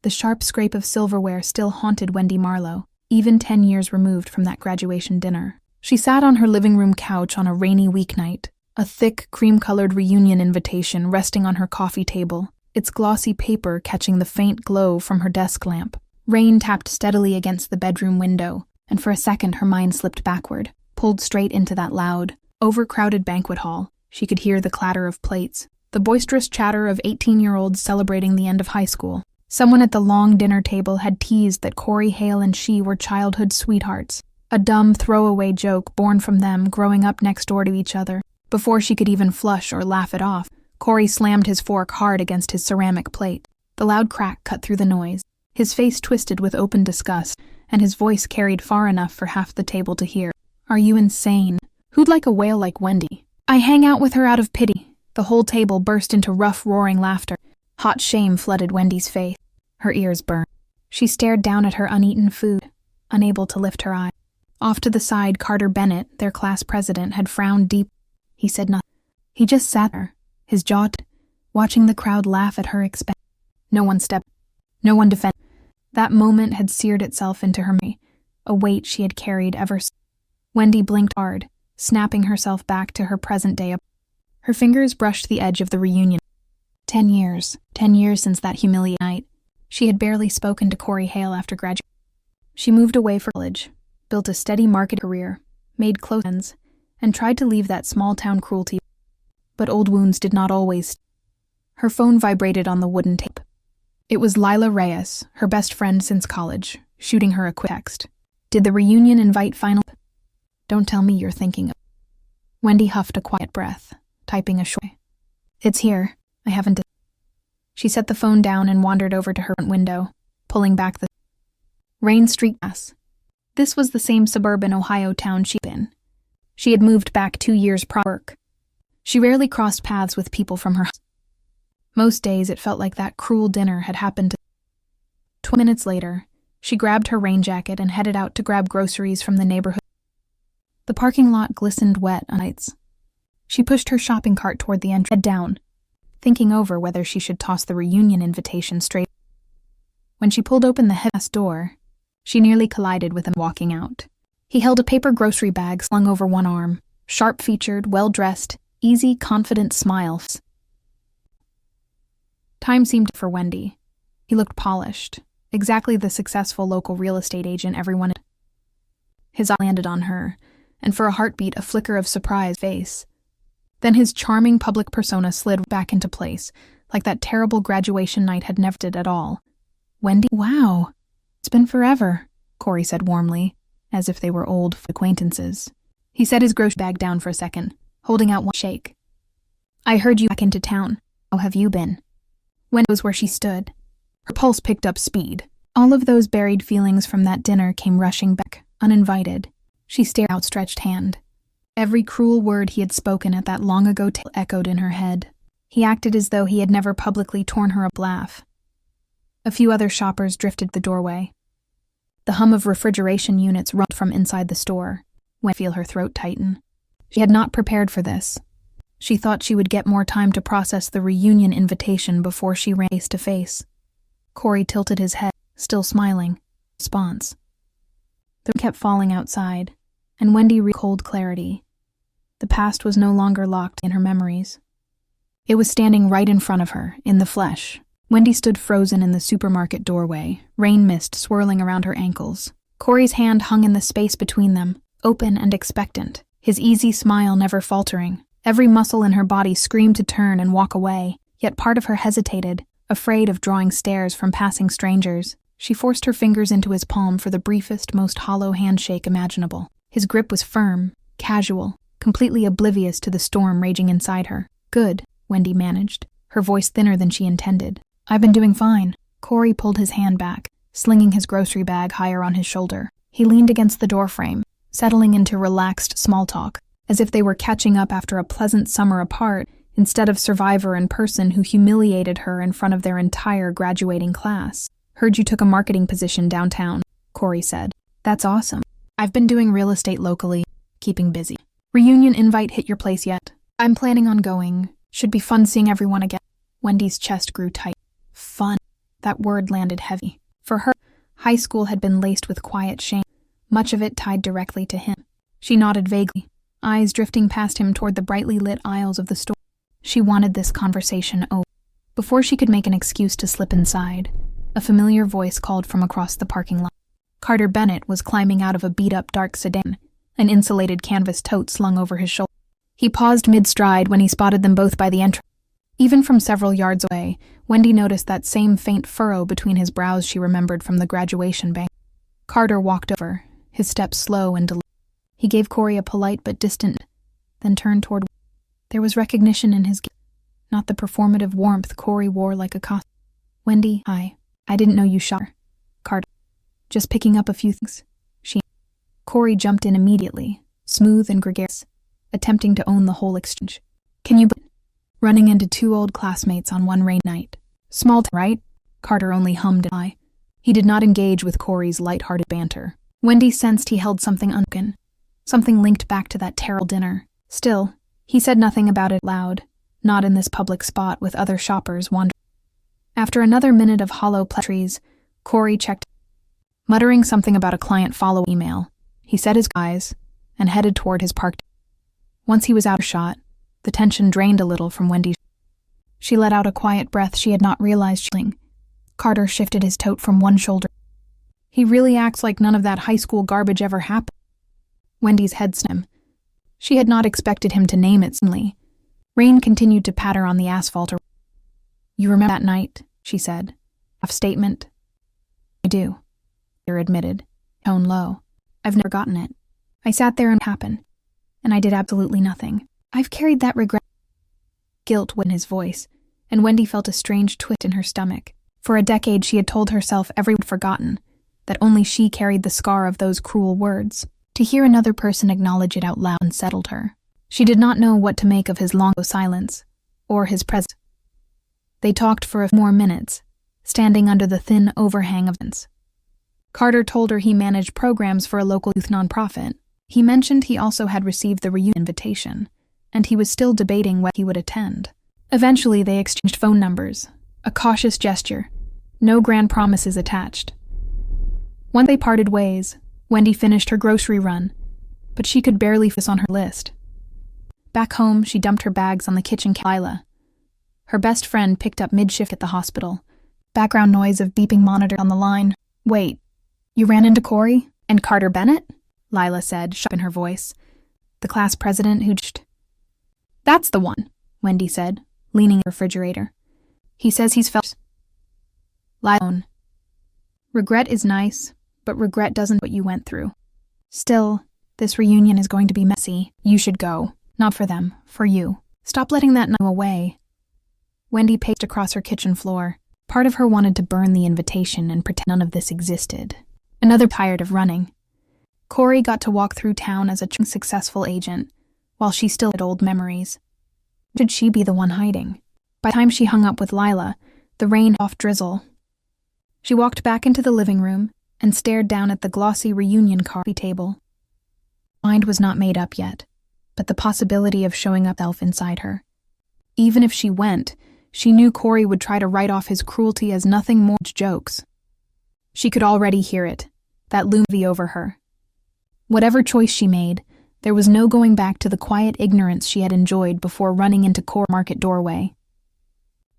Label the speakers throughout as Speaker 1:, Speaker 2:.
Speaker 1: The sharp scrape of silverware still haunted Wendy Marlowe, even 10 years removed from that graduation dinner. She sat on her living room couch on a rainy weeknight, a thick, cream-colored reunion invitation resting on her coffee table, its glossy paper catching the faint glow from her desk lamp. Rain tapped steadily against the bedroom window, and for a second her mind slipped backward, pulled straight into that loud, overcrowded banquet hall. She could hear the clatter of plates, the boisterous chatter of 18-year-olds celebrating the end of high school. Someone at the long dinner table had teased that Corey Hale and she were childhood sweethearts, a dumb throwaway joke born from them growing up next door to each other. Before she could even flush or laugh it off, Corey slammed his fork hard against his ceramic plate. The loud crack cut through the noise. His face twisted with open disgust, and his voice carried far enough for half the table to hear. "Are you insane? Who'd like a whale like Wendy? I hang out with her out of pity." The whole table burst into rough, roaring laughter. Hot shame flooded Wendy's face. Her ears burned. She stared down at her uneaten food, unable to lift her eye. Off to the side, Carter Bennett, their class president, had frowned deep. He said nothing. He just sat there, his jaw watching the crowd laugh at her expense. No one stepped. No one defended. That moment had seared itself into her memory, a weight she had carried ever since. Wendy blinked hard, snapping herself back to her present day. Her fingers brushed the edge of the reunion. 10 years since that humiliating night. She had barely spoken to Corey Hale after graduation. She moved away from college, built a steady market career, made close friends, and tried to leave that small-town cruelty. But old wounds did not always. Her phone vibrated on the wooden tape. It was Lila Reyes, her best friend since college, shooting her a quick text. "Did the reunion invite final?" "Don't tell me you're thinking of." Wendy huffed a quiet breath, typing a short. "It's here. I haven't." She set the phone down and wandered over to her front window, pulling back the rain streaked glass. This was the same suburban Ohio town she'd been. She had moved back 2 years prior to work. She rarely crossed paths with people from her house. Most days it felt like that cruel dinner had happened to. 20 minutes later, she grabbed her rain jacket and headed out to grab groceries from the neighborhood. The parking lot glistened wet on nights. She pushed her shopping cart toward the entrance, head down, thinking over whether she should toss the reunion invitation straight. When she pulled open the heavy door, she nearly collided with him walking out. He held a paper grocery bag slung over one arm, sharp-featured, well-dressed, easy, confident smiles. Time seemed for Wendy. He looked polished, exactly the successful local real estate agent everyone had. His eye landed on her, and for a heartbeat a flicker of surprise face. Then his charming public persona slid back into place, like that terrible graduation night had never did at all. "Wendy, wow, it's been forever," Corey said warmly, as if they were old acquaintances. He set his grocery bag down for a second, holding out one shake. "I heard you back into town. How have you been?" Wendy was where she stood. Her pulse picked up speed. All of those buried feelings from that dinner came rushing back, uninvited. She stared at outstretched hand. Every cruel word he had spoken at that long-ago tale echoed in her head. He acted as though he had never publicly torn her a laugh. A few other shoppers drifted the doorway. The hum of refrigeration units rumbled from inside the store. Wendy felt her throat tighten. She had not prepared for this. She thought she would get more time to process the reunion invitation before she ran face to face. Corey tilted his head, still smiling. Response. The rain kept falling outside, and Wendy recalled cold clarity. The past was no longer locked in her memories. It was standing right in front of her, in the flesh. Wendy stood frozen in the supermarket doorway, rain mist swirling around her ankles. Corey's hand hung in the space between them, open and expectant, his easy smile never faltering. Every muscle in her body screamed to turn and walk away, yet part of her hesitated, afraid of drawing stares from passing strangers. She forced her fingers into his palm for the briefest, most hollow handshake imaginable. His grip was firm, casual, completely oblivious to the storm raging inside her. "Good," Wendy managed, her voice thinner than she intended. "I've been doing fine." Corey pulled his hand back, slinging his grocery bag higher on his shoulder. He leaned against the doorframe, settling into relaxed small talk, as if they were catching up after a pleasant summer apart, instead of survivor and person who humiliated her in front of their entire graduating class. "Heard you took a marketing position downtown," Corey said. "That's awesome. I've been doing real estate locally, keeping busy. Reunion invite hit your place yet?" "I'm planning on going. Should be fun seeing everyone again." Wendy's chest grew tight. "Fun. That word landed heavy. For her, high school had been laced with quiet shame, much of it tied directly to him. She nodded vaguely, eyes drifting past him toward the brightly lit aisles of the store. She wanted this conversation over. Before she could make an excuse to slip inside, a familiar voice called from across the parking lot. Carter Bennett was climbing out of a beat-up dark sedan, an insulated canvas tote slung over his shoulder. He paused mid-stride when he spotted them both by the entrance. Even from several yards away, Wendy noticed that same faint furrow between his brows she remembered from the graduation bank. Carter walked over, his steps slow and deliberate. He gave Corey a polite but distant, then turned toward. There was recognition in his gaze, not the performative warmth Corey wore like a costume. Wendy, hi. I didn't know you shot her. Carter. Just picking up a few things. Corey jumped in immediately, smooth and gregarious, attempting to own the whole exchange. Can you running into two old classmates on one rainy night. Small right? Carter only hummed an eye. He did not engage with Corey's light-hearted banter. Wendy sensed he held something unspoken, something linked back to that terrible dinner. Still, he said nothing about it loud, not in this public spot with other shoppers wandering. After another minute of hollow pleasantries, Corey checked, muttering something about a client follow email. He set his eyes and headed toward his parked. Once he was out of shot, the tension drained a little from Wendy. She let out a quiet breath she had not realized chilling. Carter shifted his tote from one shoulder. He really acts like none of that high school garbage ever happened. Wendy's head snim. She had not expected him to name it suddenly. Rain continued to patter on the asphalt. You remember that night, she said. Half statement. I do, Carter admitted, tone low. I've never forgotten it. I sat there and it happened, and I did absolutely nothing. I've carried that regret. Guilt in his voice, and Wendy felt a strange twist in her stomach. For a decade she had told herself every word forgotten, that only she carried the scar of those cruel words. To hear another person acknowledge it out loud unsettled her. She did not know what to make of his long silence, or his presence. They talked for a few more minutes, standing under the thin overhang of fence. Carter told her he managed programs for a local youth nonprofit. He mentioned he also had received the reunion invitation, and he was still debating whether he would attend. Eventually they exchanged phone numbers, a cautious gesture, no grand promises attached. Once they parted ways, Wendy finished her grocery run, but she could barely focus on her list. Back home, she dumped her bags on the kitchen counter. Lila, her best friend, picked up mid-shift at the hospital. Background noise of beeping monitor on the line. Wait, you ran into Corey? And Carter Bennett? Lila said, sharp in her voice. The class president who just... That's the one, Wendy said, leaning at the refrigerator. He says he's felt... Lila. Regret is nice, but regret doesn't what you went through. Still, this reunion is going to be messy. You should go. Not for them, for you. Stop letting that know away. Wendy paced across her kitchen floor. Part of her wanted to burn the invitation and pretend none of this existed. Another tired of running. Corey got to walk through town as a successful agent, while she still had old memories. Should she be the one hiding? By the time she hung up with Lila, the rain off drizzle. She walked back into the living room and stared down at the glossy reunion coffee table. Mind was not made up yet, but the possibility of showing up self inside her. Even if she went, she knew Corey would try to write off his cruelty as nothing more than jokes. She could already hear it, that loomed over her. Whatever choice she made, there was no going back to the quiet ignorance she had enjoyed before running into Core Market doorway.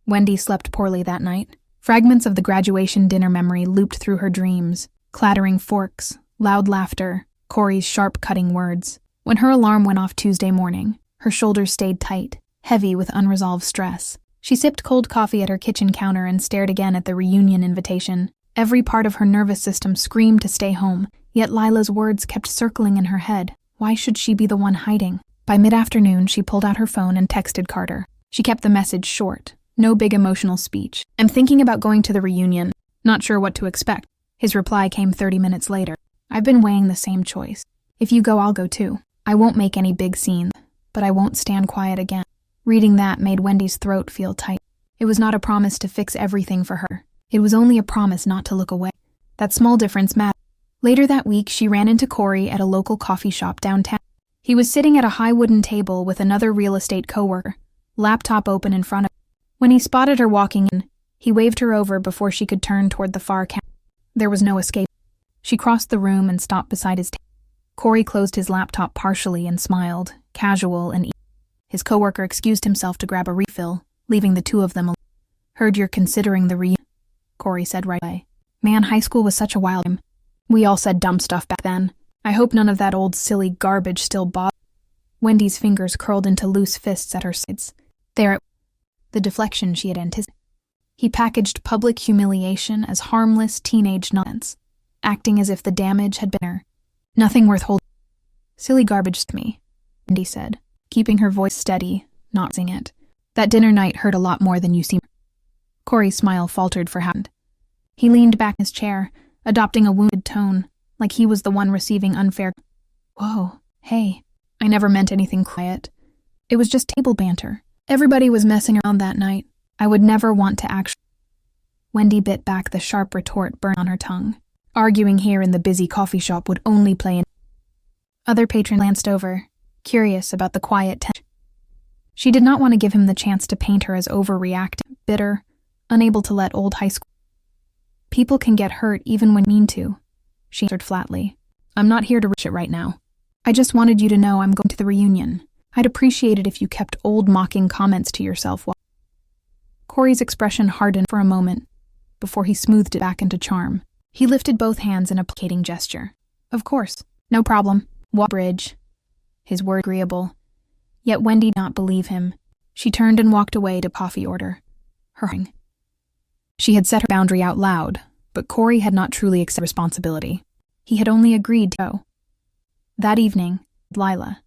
Speaker 1: Wendy slept poorly that night. Fragments of the graduation dinner memory looped through her dreams, clattering forks, loud laughter, Corey's sharp cutting words. When her alarm went off Tuesday morning, her shoulders stayed tight, heavy with unresolved stress. She sipped cold coffee at her kitchen counter and stared again at the reunion invitation. Every part of her nervous system screamed to stay home, yet Lila's words kept circling in her head. Why should she be the one hiding? By mid-afternoon, she pulled out her phone and texted Carter. She kept the message short, no big emotional speech. I'm thinking about going to the reunion, not sure what to expect. His reply came 30 minutes later. I've been weighing the same choice. If you go, I'll go too. I won't make any big scenes, but I won't stand quiet again. Reading that made Wendy's throat feel tight. It was not a promise to fix everything for her. It was only a promise not to look away. That small difference mattered. Later that week, she ran into Corey at a local coffee shop downtown. He was sitting at a high wooden table with another real estate coworker, laptop open in front of him. When he spotted her walking in, He waved her over before she could turn toward the far counter. There was no escape. She crossed the room and stopped beside his table. Corey closed his laptop partially and smiled, casual and easy. His coworker excused himself to grab a refill, leaving the two of them alone. "Heard you're considering the reunion," Corey said right away. "Man, high school was such a wild time. We all said dumb stuff back then. I hope none of that old silly garbage still bothers." Wendy's fingers curled into loose fists at her sides. There, the deflection she had anticipated. He packaged public humiliation as harmless teenage nonsense, acting as if the damage had been her. "Nothing worth holding." "Silly garbage to me," Wendy said, keeping her voice steady, not raising it. "That dinner night hurt a lot more than you seem." Corey's smile faltered for Hound. He leaned back in his chair, adopting a wounded tone, like he was the one receiving unfair. "Whoa, hey, I never meant anything quiet. It was just table banter. Everybody was messing around that night. I would never want to actually." Wendy bit back the sharp retort burned on her tongue. Arguing here in the busy coffee shop would only play in. Other patrons glanced over, curious about the quiet tension. She did not want to give him the chance to paint her as overreacting, bitter, unable to let old high school. "People can get hurt even when mean to," she answered flatly. "I'm not here to reach it right now. I just wanted you to know I'm going to the reunion. I'd appreciate it if you kept old mocking comments to yourself." Corey's expression hardened for a moment, before he smoothed it back into charm. He lifted both hands in a placating gesture. "Of course, no problem. Walk bridge." His word agreeable. Yet Wendy did not believe him. She turned and walked away to coffee order. She had set her boundary out loud, but Corey had not truly accepted responsibility. He had only agreed to go. That evening, Lila.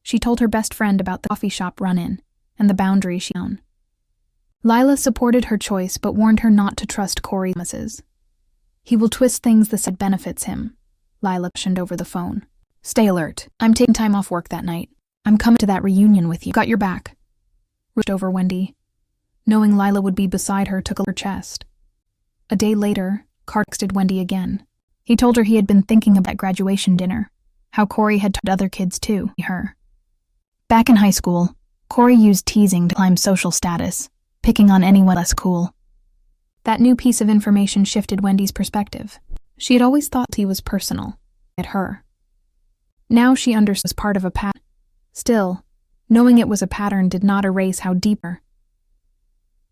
Speaker 1: She told her best friend about the coffee shop run-in and the boundary she owned. Lila supported her choice but warned her not to trust Corey's promises. "He will twist things that benefits him," Lila cautioned over the phone. "Stay alert. I'm taking time off work that night. I'm coming to that reunion with you. Got your back." Rushed over Wendy. Knowing Lila would be beside her took her chest. A day later, Carter texted Wendy again. He told her he had been thinking about graduation dinner, how Corey had told other kids too, her. Back in high school, Corey used teasing to climb social status, picking on anyone less cool. That new piece of information shifted Wendy's perspective. She had always thought he was personal, at her. Now she understood it was part of a pattern. Still, knowing it was a pattern did not erase how deeper.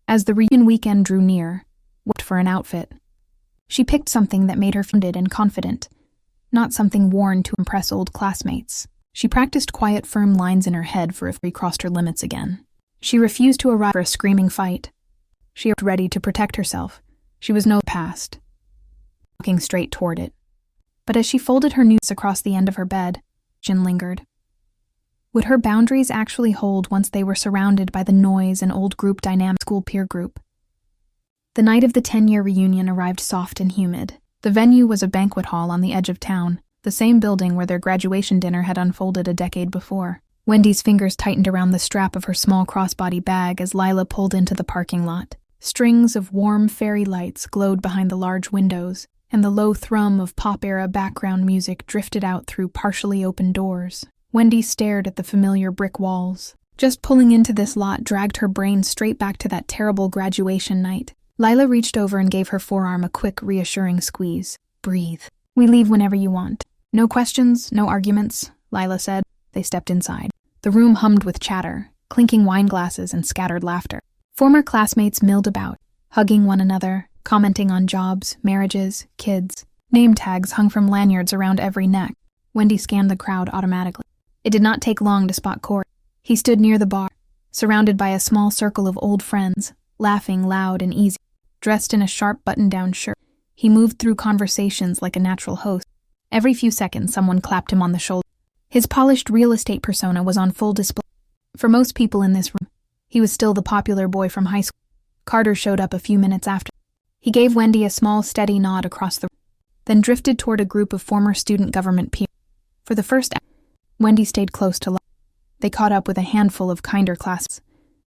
Speaker 1: As the reunion weekend drew near, worked for an outfit. She picked something that made her founded and confident, not something worn to impress old classmates. She practiced quiet, firm lines in her head for if she crossed her limits again. She refused to arrive for a screaming fight. She was ready to protect herself. She was no past, walking straight toward it. But as she folded her noose across the end of her bed, Jin lingered. Would her boundaries actually hold once they were surrounded by the noise and old group dynamic school peer group? The night of the 10-year reunion arrived soft and humid. The venue was a banquet hall on the edge of town, the same building where their graduation dinner had unfolded a decade before. Wendy's fingers tightened around the strap of her small crossbody bag as Lila pulled into the parking lot. Strings of warm fairy lights glowed behind the large windows, and the low thrum of pop-era background music drifted out through partially open doors. Wendy stared at the familiar brick walls. Just pulling into this lot dragged her brain straight back to that terrible graduation night. Lila reached over and gave her forearm a quick, reassuring squeeze. "Breathe. We leave whenever you want. No questions, no arguments," Lila said. They stepped inside. The room hummed with chatter, clinking wine glasses and scattered laughter. Former classmates milled about, hugging one another, commenting on jobs, marriages, kids. Name tags hung from lanyards around every neck. Wendy scanned the crowd automatically. It did not take long to spot Corey. He stood near the bar, surrounded by a small circle of old friends, laughing loud and easy. Dressed in a sharp button-down shirt, he moved through conversations like a natural host. Every few seconds, someone clapped him on the shoulder. His polished real estate persona was on full display. For most people in this room, he was still the popular boy from high school. Carter showed up a few minutes after. He gave Wendy a small, steady nod across the room, then drifted toward a group of former student government peers. For the first hour, Wendy stayed close to Lila. They caught up with a handful of kinder classmates,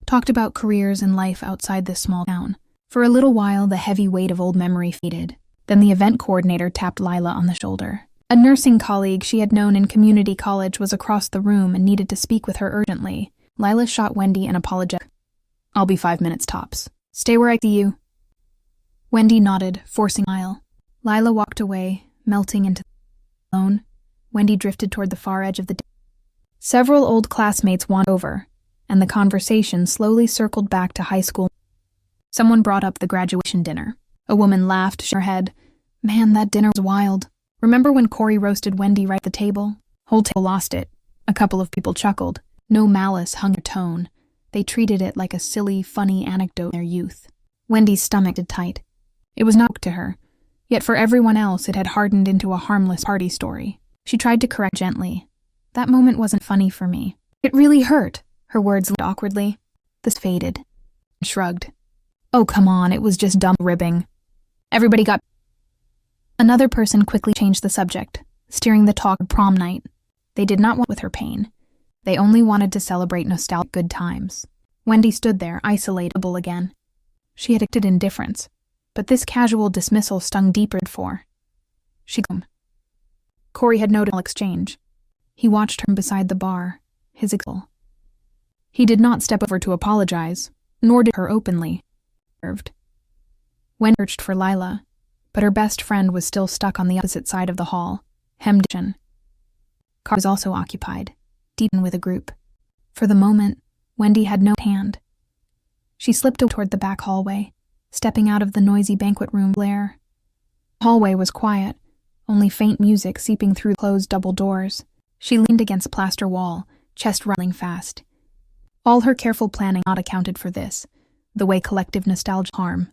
Speaker 1: talked about careers and life outside this small town. For a little while, the heavy weight of old memory faded. Then the event coordinator tapped Lila on the shoulder. A nursing colleague she had known in community college was across the room and needed to speak with her urgently. Lila shot Wendy an apologetic. "I'll be 5 minutes tops. Stay where I see you. Wendy nodded, forcing a smile. Lila walked away, melting into the alone. Wendy drifted toward the far edge of the day. Several old classmates wandered over, and the conversation slowly circled back to high school. Someone brought up the graduation dinner. A woman laughed, shook her head. Man, that dinner was wild. Remember when Corey roasted Wendy right at the table? Whole table lost it. A couple of people chuckled. No malice hung their tone. They treated it like a silly, funny anecdote in their youth. Wendy's stomach did tight. It was not to her, yet for everyone else it had hardened into a harmless party story. She tried to correct gently. That moment wasn't funny for me. It really hurt, her words landed awkwardly. This faded. Shrugged. Oh, come on, it was just dumb ribbing. Everybody got... Another person quickly changed the subject, steering the talk to prom night. They did not want with her pain. They only wanted to celebrate nostalgic good times. Wendy stood there, isolatable again. She had acted indifference, but this casual dismissal stung deeper for. Corey had noted all exchange. He watched her beside the bar, his example. He did not step over to apologize, nor did her openly. Wendy searched for Lila, but her best friend was still stuck on the opposite side of the hall, hemmed in. Car was also occupied, deep in with a group. For the moment, Wendy had no hand. She slipped toward the back hallway, stepping out of the noisy banquet room glare. The hallway was quiet, only faint music seeping through closed double doors. She leaned against a plaster wall, chest rattling fast. All her careful planning not accounted for this, the way collective nostalgia harm.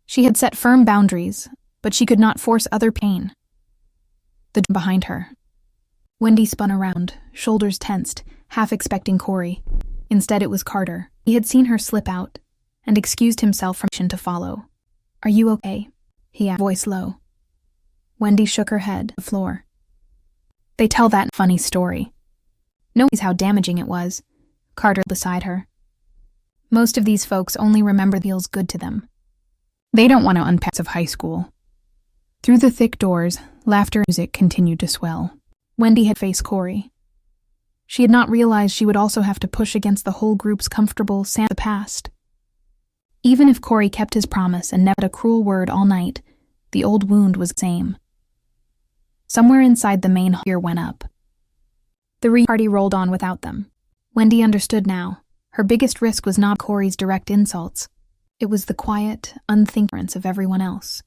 Speaker 1: She had set firm boundaries, but she could not force other pain. The door behind her. Wendy spun around, shoulders tensed, half expecting Corey. Instead it was Carter. He had seen her slip out, and excused himself from to follow. Are you okay? He asked, voice low. Wendy shook her head, the floor. They tell that funny story. Knows how damaging it was. Carter beside her. Most of these folks only remember what feels good to them. They don't want to unpack of high school. Through the thick doors, laughter and music continued to swell. Wendy had faced Corey. She had not realized she would also have to push against the whole group's comfortable sand of the past. Even if Corey kept his promise and never said a cruel word all night, the old wound was the same. Somewhere inside the main hall went up. The reunion party rolled on without them. Wendy understood now. Her biggest risk was not Corey's direct insults. It was the quiet, unthinkfulness of everyone else.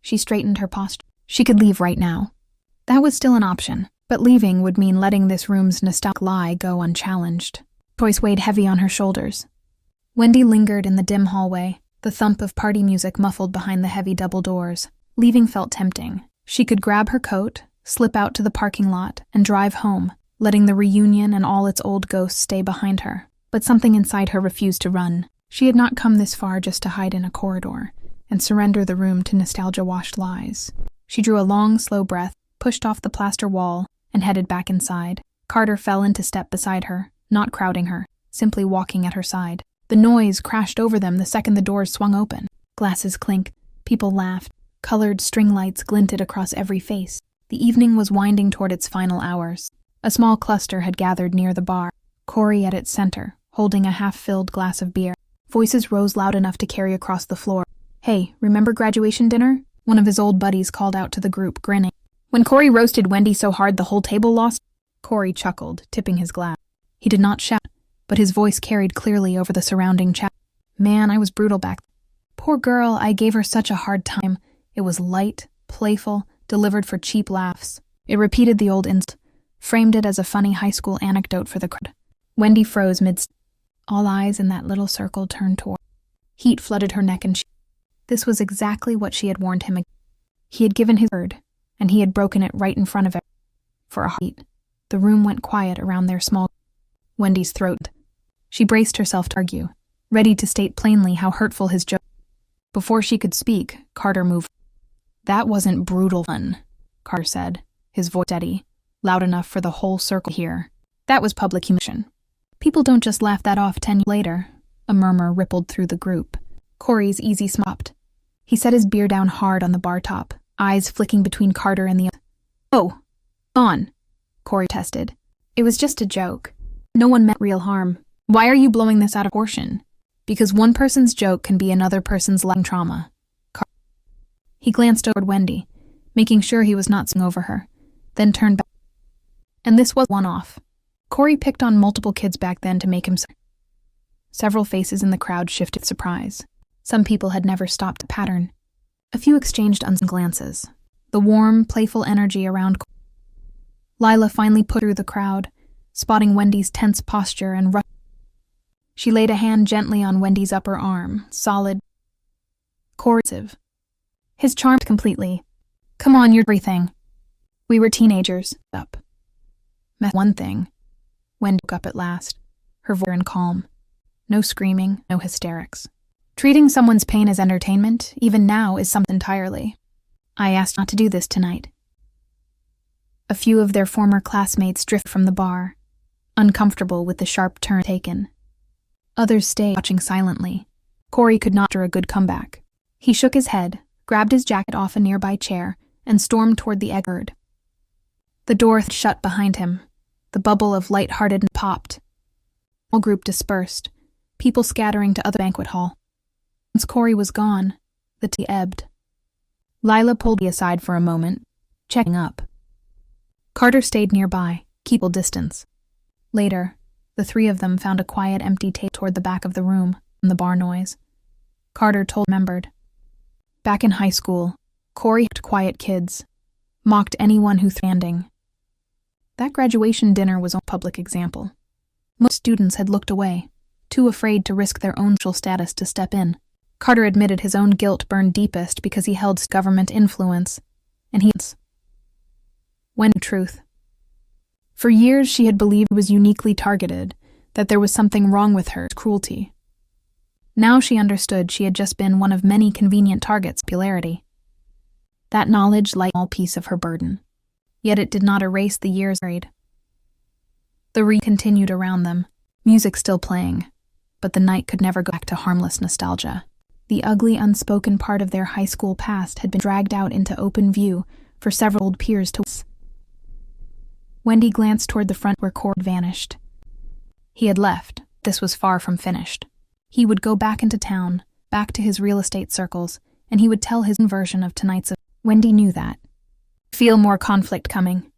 Speaker 1: She straightened her posture. She could leave right now. That was still an option, but leaving would mean letting this room's nostalgic lie go unchallenged. Choice weighed heavy on her shoulders. Wendy lingered in the dim hallway, the thump of party music muffled behind the heavy double doors. Leaving felt tempting. She could grab her coat, slip out to the parking lot, and drive home, letting the reunion and all its old ghosts stay behind her. But something inside her refused to run. She had not come this far just to hide in a corridor and surrender the room to nostalgia-washed lies. She drew a long, slow breath, pushed off the plaster wall, and headed back inside. Carter fell into step beside her, not crowding her, simply walking at her side. The noise crashed over them the second the doors swung open. Glasses clinked, people laughed, colored string lights glinted across every face. The evening was winding toward its final hours. A small cluster had gathered near the bar, Corey at its center, holding a half-filled glass of beer. Voices rose loud enough to carry across the floor. Hey, remember graduation dinner? One of his old buddies called out to the group, grinning. When Corey roasted Wendy so hard the whole table lost? Corey chuckled, tipping his glass. He did not shout, but his voice carried clearly over the surrounding chat. Man, I was brutal back then. Poor girl, I gave her such a hard time. It was light, playful, delivered for cheap laughs. It repeated the old insult, framed it as a funny high school anecdote for the crowd. Wendy froze midst. All eyes in that little circle turned toward. Heat flooded her neck and this was exactly what she had warned him. He had given his word, and he had broken it right in front of her. For a heartbeat, the room went quiet around their small... Wendy's throat. She braced herself to argue, ready to state plainly how hurtful his joke. Before she could speak, Carter moved. That wasn't brutal fun, Carter said, his voice steady, loud enough for the whole circle to hear. That was public humiliation. People don't just laugh that off 10 years later. A murmur rippled through the group. Corey's easy stopped. He set his beer down hard on the bar top, eyes flicking between Carter and the... Oh, on, Corey tested. It was just a joke. No one meant real harm. Why are you blowing this out of proportion? Because one person's joke can be another person's lasting trauma. He glanced toward Wendy, making sure he was not sitting over her, then turned back. And this was one-off. Corey picked on multiple kids back then to make him. Several faces in the crowd shifted surprise. Some people had never stopped the pattern. A few exchanged glances. The warm, playful energy around. Lila finally put through the crowd, spotting Wendy's tense posture and rough. She laid a hand gently on Wendy's upper arm, solid, coercive. His charm completely. Come on, you're everything. We were teenagers. Up. One thing. Wendy woke up at last, her voice and calm. No screaming, no hysterics. Treating someone's pain as entertainment, even now, is something entirely. I asked not to do this tonight. A few of their former classmates drifted from the bar, uncomfortable with the sharp turn taken. Others stayed, watching silently. Corey could not do a good comeback. He shook his head, grabbed his jacket off a nearby chair, and stormed toward the egg. The door shut behind him. The bubble of light-heartedness popped. The whole group dispersed, people scattering to other banquet hall. Once Corey was gone, the tea ebbed. Lila pulled me aside for a moment, checking up. Carter stayed nearby, keeping distance. Later, the three of them found a quiet, empty table toward the back of the room, from the bar noise. Carter remembered. Back in high school, Corey helped quiet kids, mocked anyone who standing. That graduation dinner was a public example. Most students had looked away, too afraid to risk their own social status to step in. Carter admitted his own guilt burned deepest because he held government influence, and when truth. For years she had believed he was uniquely targeted, that there was something wrong with her cruelty. Now she understood she had just been one of many convenient targets of popularity. That knowledge lightened a small piece of her burden, yet it did not erase the years married. The continued around them, music still playing, but the night could never go back to harmless nostalgia. The ugly, unspoken part of their high school past had been dragged out into open view for several old peers to witness. Wendy glanced toward the front where Corey had vanished. He had left. This was far from finished. He would go back into town, back to his real estate circles, and he would tell his own version of tonight's event. Wendy knew that. Feel more conflict coming.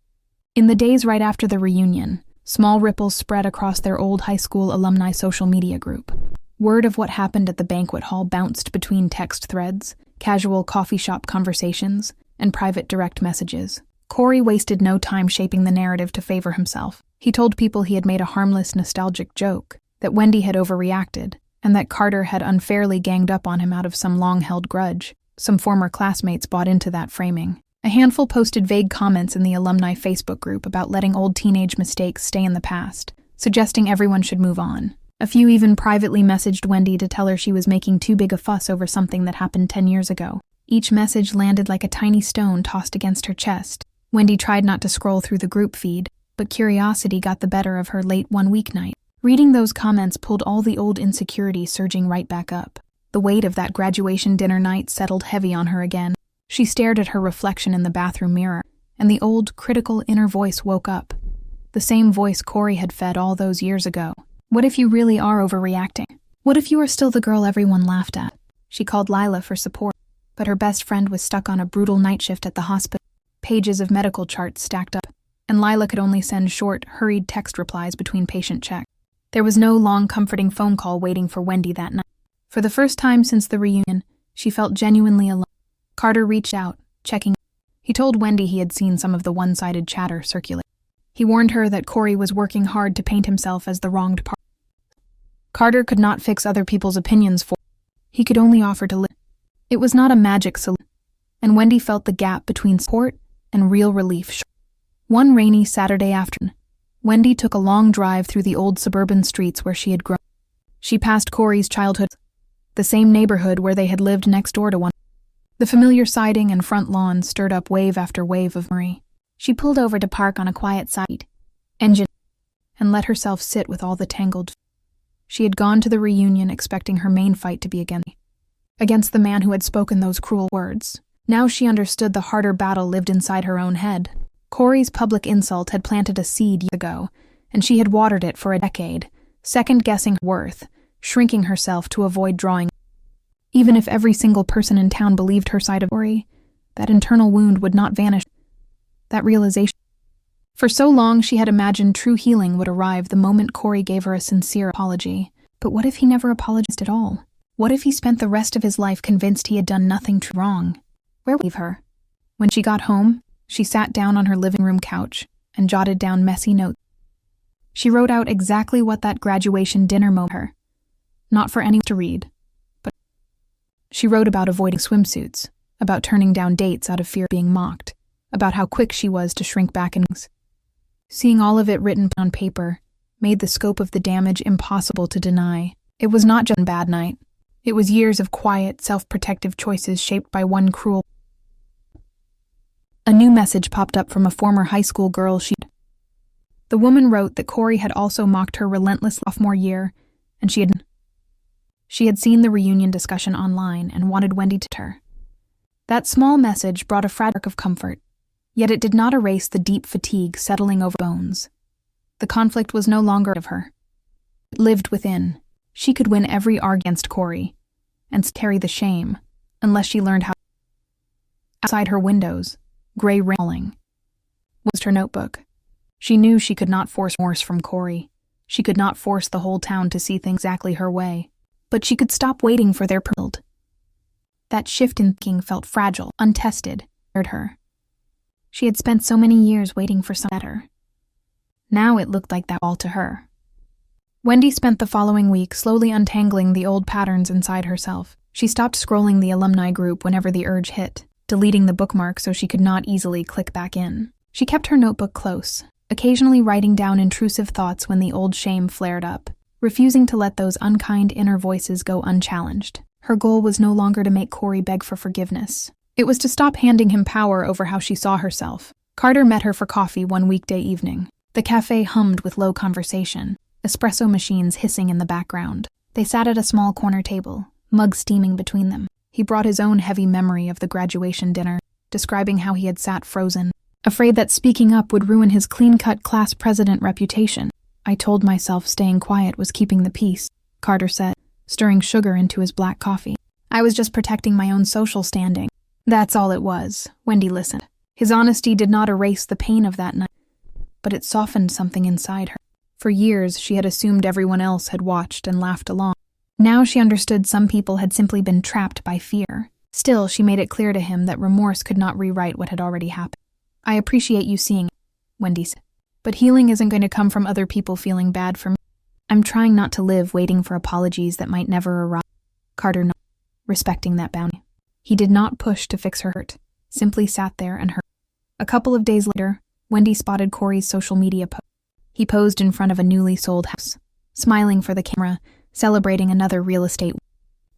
Speaker 1: In the days right after the reunion, small ripples spread across their old high school alumni social media group. Word of what happened at the banquet hall bounced between text threads, casual coffee shop conversations, and private direct messages. Corey wasted no time shaping the narrative to favor himself. He told people he had made a harmless, nostalgic joke, that Wendy had overreacted, and that Carter had unfairly ganged up on him out of some long-held grudge. Some former classmates bought into that framing. A handful posted vague comments in the alumni Facebook group about letting old teenage mistakes stay in the past, suggesting everyone should move on. A few even privately messaged Wendy to tell her she was making too big a fuss over something that happened 10 years ago. Each message landed like a tiny stone tossed against her chest. Wendy tried not to scroll through the group feed, but curiosity got the better of her late one weeknight. Reading those comments pulled all the old insecurity surging right back up. The weight of that graduation dinner night settled heavy on her again. She stared at her reflection in the bathroom mirror, and the old, critical inner voice woke up. The same voice Corey had fed all those years ago. What if you really are overreacting? What if you are still the girl everyone laughed at? She called Lila for support, but her best friend was stuck on a brutal night shift at the hospital. Pages of medical charts stacked up, and Lila could only send short, hurried text replies between patient checks. There was no long, comforting phone call waiting for Wendy that night. For the first time since the reunion, she felt genuinely alone. Carter reached out, checking. He told Wendy he had seen some of the one-sided chatter circulate. He warned her that Corey was working hard to paint himself as the wronged party. Carter could not fix other people's opinions for him. He could only offer to listen. It was not a magic solution, and Wendy felt the gap between support and real relief. One rainy Saturday afternoon, Wendy took a long drive through the old suburban streets where she had grown. She passed Corey's childhood, the same neighborhood where they had lived next door to one. The familiar siding and front lawn stirred up wave after wave of memory. She pulled over to park on a quiet side engine and let herself sit with all the tangled. She had gone to the reunion expecting her main fight to be against the man who had spoken those cruel words. Now she understood the harder battle lived inside her own head. Corey's public insult had planted a seed years ago, and she had watered it for a decade, second-guessing her worth, shrinking herself to avoid drawing. Even if every single person in town believed her side of the story, That internal wound would not vanish. That realization. For so long, she had imagined true healing would arrive the moment Corey gave her a sincere apology. But what if he never apologized at all? What if he spent the rest of his life convinced he had done nothing wrong? Where would he leave her? When she got home, she sat down on her living room couch and jotted down messy notes. She wrote out exactly what that graduation dinner moment her. Not for anyone to read, but she wrote about avoiding swimsuits, about turning down dates out of fear of being mocked, about how quick she was to shrink back in things. Seeing all of it written on paper made the scope of the damage impossible to deny. It was not just a bad night. It was years of quiet, self-protective choices shaped by one cruel. A new message popped up from a former high school girl The woman wrote that Corey had also mocked her relentless sophomore year, and she had seen the reunion discussion online and wanted Wendy to tell her. That small message brought a fragile of comfort, yet it did not erase the deep fatigue settling over bones. The conflict was no longer of her. It lived within. She could win every argument against Corey, and carry the shame, unless she learned how. Outside her windows, gray railing, was her notebook. She knew she could not force remorse from Corey. She could not force the whole town to see things exactly her way. But she could stop waiting for their build. That shift in thinking felt fragile, untested, hurt her. She had spent so many years waiting for something better. Now it looked like that all to her. Wendy spent the following week slowly untangling the old patterns inside herself. She stopped scrolling the alumni group whenever the urge hit, deleting the bookmark so she could not easily click back in. She kept her notebook close, occasionally writing down intrusive thoughts when the old shame flared up, refusing to let those unkind inner voices go unchallenged. Her goal was no longer to make Corey beg for forgiveness. It was to stop handing him power over how she saw herself. Carter met her for coffee one weekday evening. The cafe hummed with low conversation, espresso machines hissing in the background. They sat at a small corner table, mugs steaming between them. He brought his own heavy memory of the graduation dinner, describing how he had sat frozen, afraid that speaking up would ruin his clean-cut class president reputation. I told myself staying quiet was keeping the peace, Carter said, stirring sugar into his black coffee. I was just protecting my own social standing. That's all it was, Wendy listened. His honesty did not erase the pain of that night, but it softened something inside her. For years, she had assumed everyone else had watched and laughed along. Now she understood some people had simply been trapped by fear. Still, she made it clear to him that remorse could not rewrite what had already happened. I appreciate you seeing it, Wendy said. But healing isn't going to come from other people feeling bad for me. I'm trying not to live waiting for apologies that might never arrive. Carter nodded, respecting that boundary. He did not push to fix her hurt, simply sat there and hurt. A couple of days later, Wendy spotted Corey's social media post. He posed in front of a newly sold house, smiling for the camera, celebrating another real estate.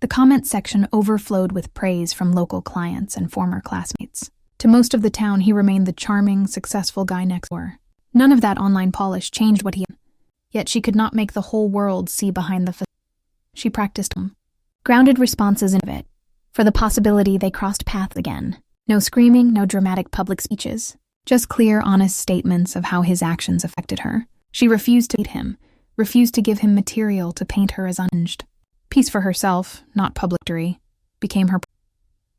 Speaker 1: The comment section overflowed with praise from local clients and former classmates. To most of the town, he remained the charming, successful guy next door. None of that online polish changed what he had. Yet she could not make the whole world see behind the facade. She practiced grounded responses in it, for the possibility they crossed paths again. No screaming, no dramatic public speeches. Just clear, honest statements of how his actions affected her. She refused to hate him, refused to give him material to paint her as unhinged. Peace for herself, not public victory, became her.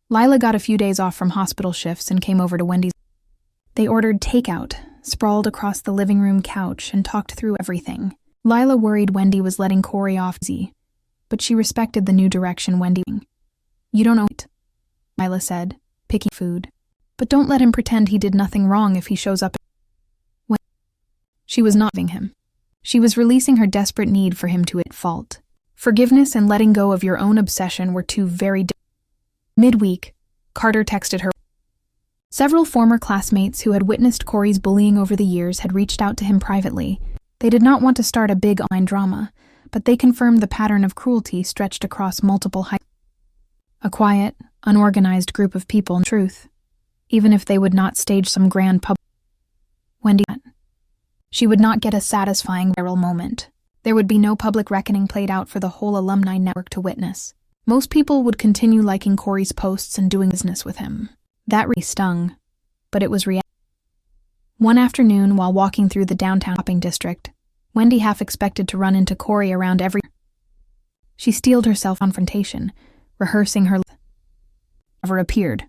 Speaker 1: Lila got a few days off from hospital shifts and came over to Wendy's. They ordered takeout, sprawled across the living room couch, and talked through everything. Lila worried Wendy was letting Corey off easy, but she respected the new direction Wendy. You don't know it, Lila said, picking food. But don't let him pretend he did nothing wrong if he shows up. She was not giving him. She was releasing her desperate need for him to at fault. Forgiveness and letting go of your own obsession were two very different. Midweek, Carter texted her. Several former classmates who had witnessed Corey's bullying over the years had reached out to him privately. They did not want to start a big online drama, but they confirmed the pattern of cruelty stretched across multiple high. A quiet, unorganized group of people in truth, even if they would not stage some grand public. Wendy. She would not get a satisfying viral moment. There would be no public reckoning played out for the whole alumni network to witness. Most people would continue liking Corey's posts and doing business with him. That really stung, but it was reality. One afternoon, while walking through the downtown shopping district, Wendy half expected to run into Corey around every. She steeled herself confrontation, rehearsing her. Never appeared.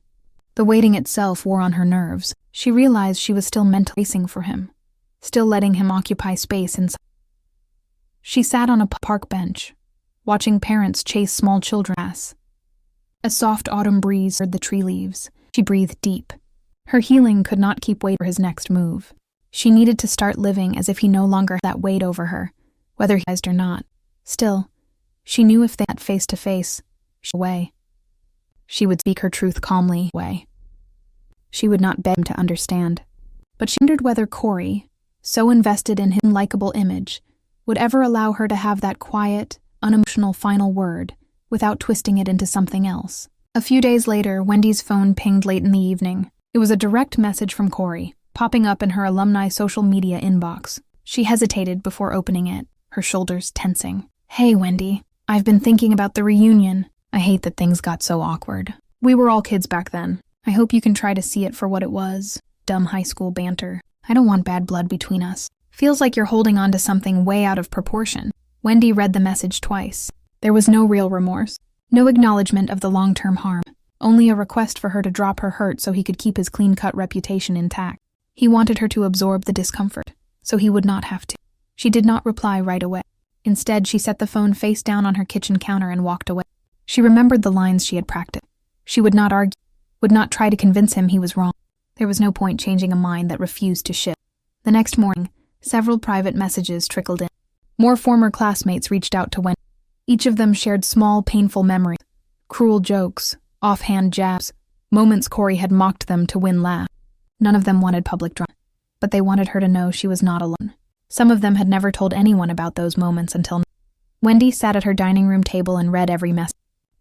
Speaker 1: The waiting itself wore on her nerves. She realized she was still mentally racing for him, still letting him occupy space inside. She sat on a park bench, watching parents chase small children. A soft autumn breeze stirred the tree leaves. She breathed deep. Her healing could not keep waiting for his next move. She needed to start living as if he no longer had that weight over her, whether he realized or not. Still, she knew if they met face to face, she would speak her truth calmly. She would not beg him to understand. But she wondered whether Corey, so invested in his unlikable image, would ever allow her to have that quiet, unemotional final word without twisting it into something else. A few days later, Wendy's phone pinged late in the evening. It was a direct message from Corey, popping up in her alumni social media inbox. She hesitated before opening it, her shoulders tensing. "Hey, Wendy. I've been thinking about the reunion. I hate that things got so awkward. We were all kids back then. I hope you can try to see it for what it was. Dumb high school banter. I don't want bad blood between us. Feels like you're holding on to something way out of proportion." Wendy read the message twice. There was no real remorse. No acknowledgement of the long-term harm. Only a request for her to drop her hurt so he could keep his clean-cut reputation intact. He wanted her to absorb the discomfort, so he would not have to. She did not reply right away. Instead, she set the phone face down on her kitchen counter and walked away. She remembered the lines she had practiced. She would not argue, would not try to convince him he was wrong. There was no point changing a mind that refused to shift. The next morning, several private messages trickled in. More former classmates reached out to Wendy. Each of them shared small, painful memories, cruel jokes, offhand jabs, moments Corey had mocked them to win laughs. None of them wanted public drama, but they wanted her to know she was not alone. Some of them had never told anyone about those moments until now. Wendy sat at her dining room table and read every message.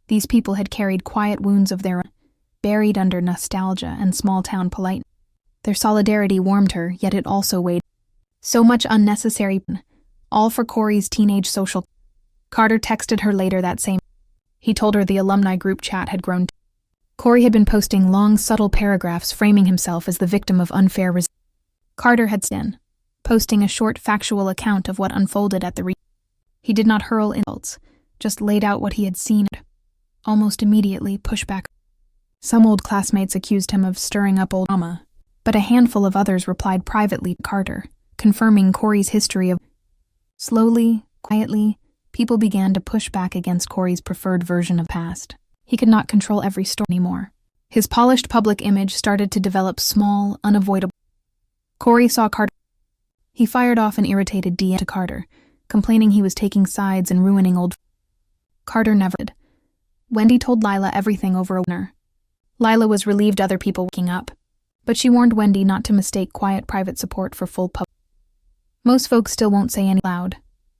Speaker 1: These people had carried quiet wounds of their own, buried under nostalgia and small-town politeness. Their solidarity warmed her, yet it also weighed. So much unnecessary pain, all for Corey's teenage social. Carter texted her later that same. He told her the alumni group chat had grown. Corey had been posting long, subtle paragraphs framing himself as the victim of unfair resistance. Carter had been posting a short, factual account of what unfolded at the reunion. He did not hurl insults, just laid out what he had seen. Almost immediately, pushback. Some old classmates accused him of stirring up old drama, but a handful of others replied privately to Carter, confirming Corey's history of. Slowly, quietly, people began to push back against Corey's preferred version of the past. He could not control every story anymore. His polished public image started to develop small, unavoidable. Corey saw Carter. He fired off an irritated DM to Carter, complaining he was taking sides and ruining old. Carter never did. Wendy told Lila everything over a dinner. Lila was relieved other people waking up, but she warned Wendy not to mistake quiet private support for full public. "Most folks still won't say any loud,"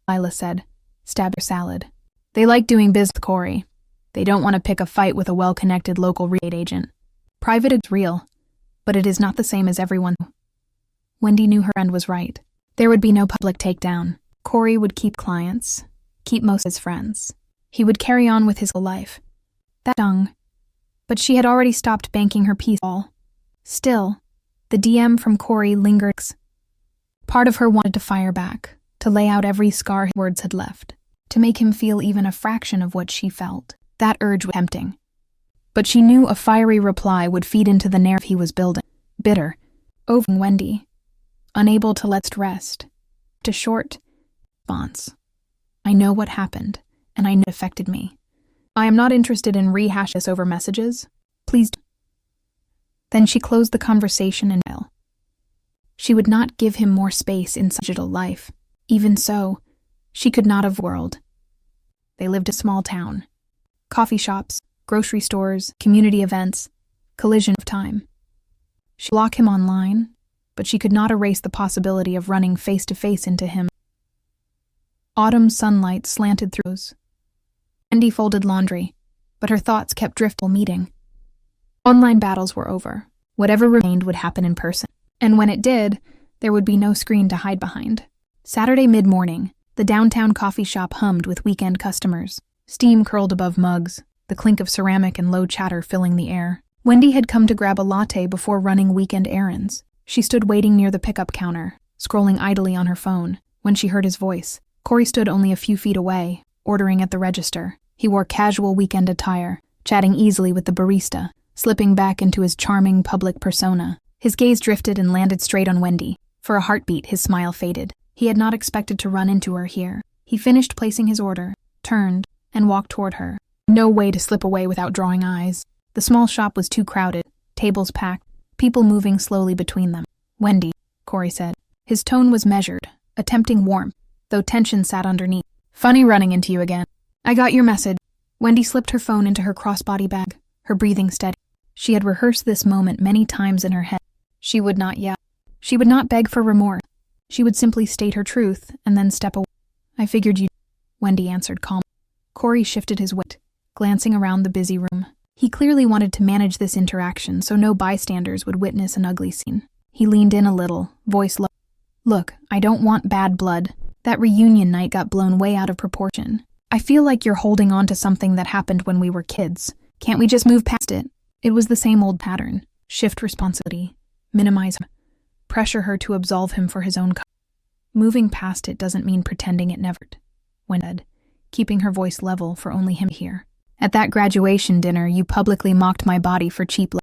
Speaker 1: Lila said, stabbed her salad. "They like doing business with Corey. They don't want to pick a fight with a well-connected local real estate agent. Private is real, but it is not the same as everyone." Wendy knew her friend was right. There would be no public takedown. Corey would keep clients, keep most of his friends. He would carry on with his whole life. That stung. But she had already stopped banking her peace all. Still, the DM from Corey lingered. Part of her wanted to fire back, to lay out every scar his words had left, to make him feel even a fraction of what she felt. That urge was tempting. But she knew a fiery reply would feed into the narrative he was building. Bitter, over Wendy, unable to let it rest. A short response. "I know what happened, and I know it affected me. I am not interested in rehashing this over messages. Please do." Then she closed the conversation and fell. She would not give him more space in such a digital life. Even so, she could not have world. They lived in a small town. Coffee shops, grocery stores, community events, collision of time. She'd block him online, but she could not erase the possibility of running face-to-face into him. Autumn sunlight slanted through those. Wendy folded laundry, but her thoughts kept drifting meeting. Online battles were over. Whatever remained would happen in person. And when it did, there would be no screen to hide behind. Saturday mid-morning, the downtown coffee shop hummed with weekend customers. Steam curled above mugs, the clink of ceramic and low chatter filling the air. Wendy had come to grab a latte before running weekend errands. She stood waiting near the pickup counter, scrolling idly on her phone, when she heard his voice. Corey stood only a few feet away, ordering at the register. He wore casual weekend attire, chatting easily with the barista, slipping back into his charming public persona. His gaze drifted and landed straight on Wendy. For a heartbeat, his smile faded. He had not expected to run into her here. He finished placing his order, turned, and walked toward her. No way to slip away without drawing eyes. The small shop was too crowded, tables packed, people moving slowly between them. "Wendy," Corey said. His tone was measured, attempting warmth, though tension sat underneath. "Funny running into you again. I got your message." Wendy slipped her phone into her crossbody bag, her breathing steady. She had rehearsed this moment many times in her head. She would not yell. She would not beg for remorse. She would simply state her truth and then step away. "I figured you'd," Wendy answered calmly. Corey shifted his weight, glancing around the busy room. He clearly wanted to manage this interaction so no bystanders would witness an ugly scene. He leaned in a little, voice low. "Look, I don't want bad blood. That reunion night got blown way out of proportion. I feel like you're holding on to something that happened when we were kids. Can't we just move past it?" It was the same old pattern. Shift responsibility. Minimize him. Pressure her to absolve him for his own Moving past it doesn't mean pretending it never did, Wendy said, keeping her voice level for only him to hear. "At that graduation dinner, you publicly mocked my body for cheap love.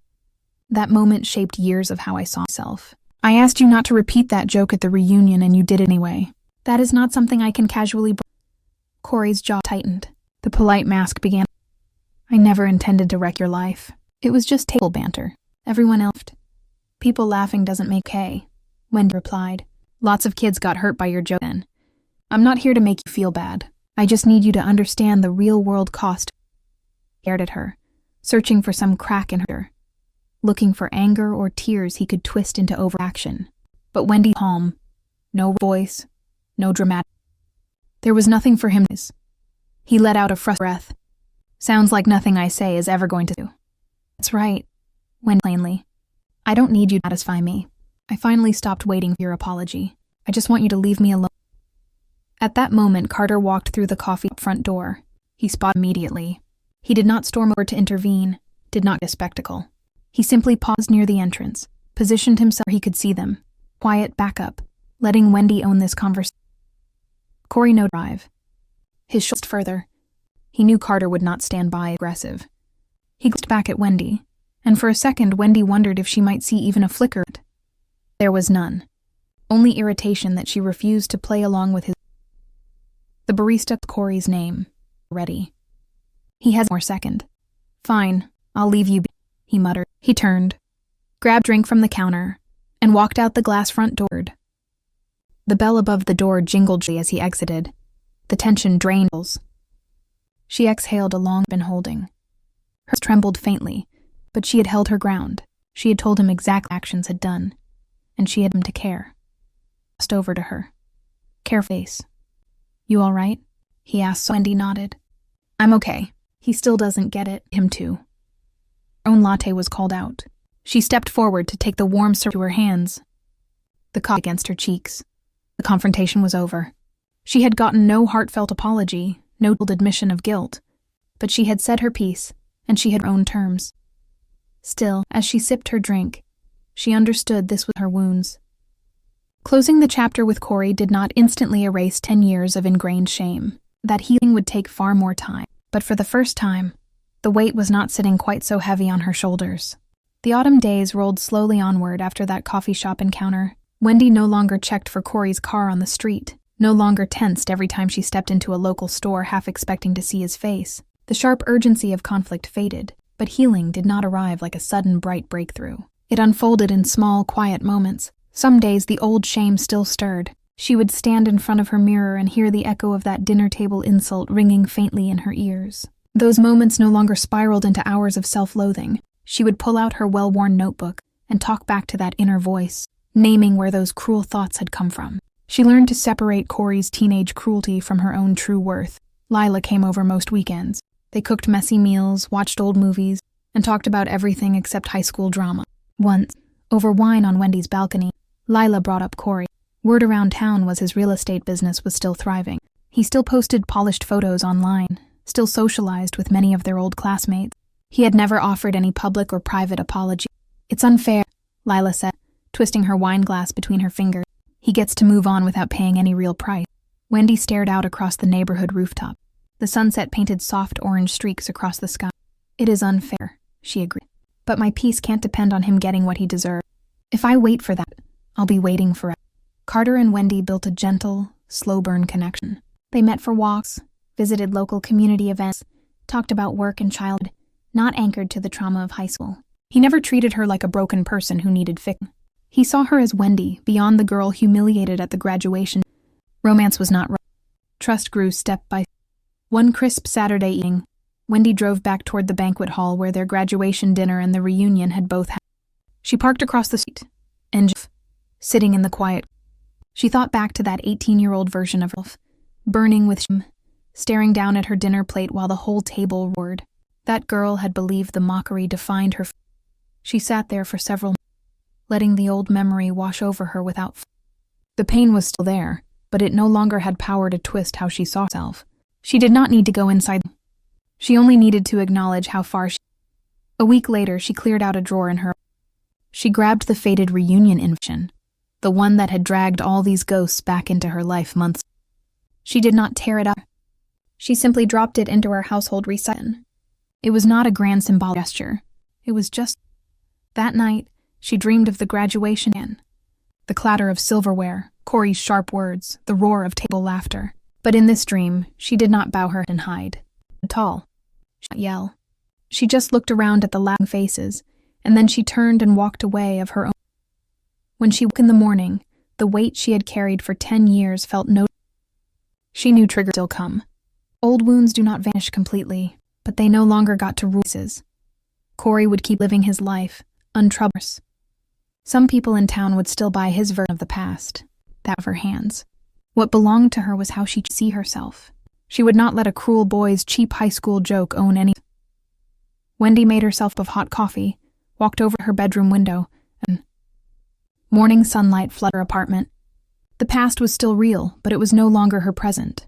Speaker 1: That moment shaped years of how I saw myself. I asked you not to repeat that joke at the reunion and you did it anyway. That is not something I can casually Corey's jaw tightened. The polite mask began. "I never intended to wreck your life. It was just table banter. Everyone else. People laughing doesn't make okay," Wendy replied. "Lots of kids got hurt by your joke then. I'm not here to make you feel bad. I just need you to understand the real-world cost." He stared at her, searching for some crack in her, looking for anger or tears he could twist into overaction. But Wendy calm. No voice, no dramatic. There was nothing for him to say. He let out a frustrated breath. "Sounds like nothing I say is ever going to do." "That's right," Wendy plainly. "I don't need you to satisfy me. I finally stopped waiting for your apology. I just want you to leave me alone." At that moment, Carter walked through the coffee shop front door. He spotted immediately. He did not storm over to intervene, did not get a spectacle. He simply paused near the entrance, positioned himself where he could see them. Quiet backup, letting Wendy own this conversation. Corey noted arrive. His shoulders further. He knew Carter would not stand by aggressive. He glanced back at Wendy, and for a second Wendy wondered if she might see even a flicker. There was none. Only irritation that she refused to play along with his. The barista called Corey's name. "Ready." He has more second. "Fine, I'll leave you be," he muttered. He turned, grabbed a drink from the counter, and walked out the glass front door. The bell above the door jingled as he exited. The tension drained. She exhaled a long been holding. Hers trembled faintly, but she had held her ground. She had told him exactly what actions had done, and she had him to care. Passed over to her. "Care face. You all right?" he asked. Wendy nodded. "I'm okay." He still doesn't get it. Him too. Her own latte was called out. She stepped forward to take the warm syrup to her hands. The cough against her cheeks. The confrontation was over. She had gotten no heartfelt apology, no admission of guilt, but she had said her piece, and she had her own terms. Still, as she sipped her drink, she understood this was her wounds. Closing the chapter with Corey did not instantly erase 10 years of ingrained shame. That healing would take far more time, but for the first time, the weight was not sitting quite so heavy on her shoulders. The autumn days rolled slowly onward after that coffee shop encounter. Wendy no longer checked for Corey's car on the street, no longer tensed every time she stepped into a local store half expecting to see his face. The sharp urgency of conflict faded, but healing did not arrive like a sudden bright breakthrough. It unfolded in small, quiet moments. Some days the old shame still stirred. She would stand in front of her mirror and hear the echo of that dinner table insult ringing faintly in her ears. Those moments no longer spiraled into hours of self-loathing. She would pull out her well-worn notebook and talk back to that inner voice, naming where those cruel thoughts had come from. She learned to separate Corey's teenage cruelty from her own true worth. Lila came over most weekends. They cooked messy meals, watched old movies, and talked about everything except high school drama. Once, over wine on Wendy's balcony, Lila brought up Corey. Word around town was his real estate business was still thriving. He still posted polished photos online, still socialized with many of their old classmates. He had never offered any public or private apology. "It's unfair," Lila said, twisting her wine glass between her fingers. "He gets to move on without paying any real price." Wendy stared out across the neighborhood rooftop. The sunset painted soft orange streaks across the sky. "It is unfair," she agreed. But my peace can't depend on him getting what he deserves. If I wait for that, I'll be waiting forever. Carter and Wendy built a gentle, slow-burn connection. They met for walks, visited local community events, talked about work and childhood, not anchored to the trauma of high school. He never treated her like a broken person who needed fixing. He saw her as Wendy, beyond the girl humiliated at the graduation. Romance was not right. Trust grew step by step. One crisp Saturday evening, Wendy drove back toward the banquet hall where their graduation dinner and the reunion had both happened. She parked across the street, and sitting in the quiet. She thought back to that 18-year-old version of herself, burning with shame, staring down at her dinner plate while the whole table roared. That girl had believed the mockery defined her. She sat there for several minutes, letting the old memory wash over her without. The pain was still there, but it no longer had power to twist how she saw herself. She did not need to go inside. She only needed to acknowledge how far she. A week later, she cleared out a drawer in her. She grabbed the faded reunion invitation, the one that had dragged all these ghosts back into her life months. She did not tear it up. She simply dropped it into her household recycle. It was not a grand symbolic gesture. It was just. That night, she dreamed of the graduation again. The clatter of silverware, Corey's sharp words, the roar of table laughter. But in this dream, she did not bow her head and hide. Tall. She did not yell. She just looked around at the laughing faces, and then she turned and walked away of her own. When she woke in the morning, the weight she had carried for 10 years felt no. She knew triggers still come. Old wounds do not vanish completely, but they no longer got to ruins. Corey would keep living his life, untroubled. Some people in town would still buy his version of the past, that of her hands. What belonged to her was how she'd see herself. She would not let a cruel boy's cheap high school joke own any. Wendy made herself of hot coffee, walked over to her bedroom window, and morning sunlight flooded her apartment. The past was still real, but it was no longer her present.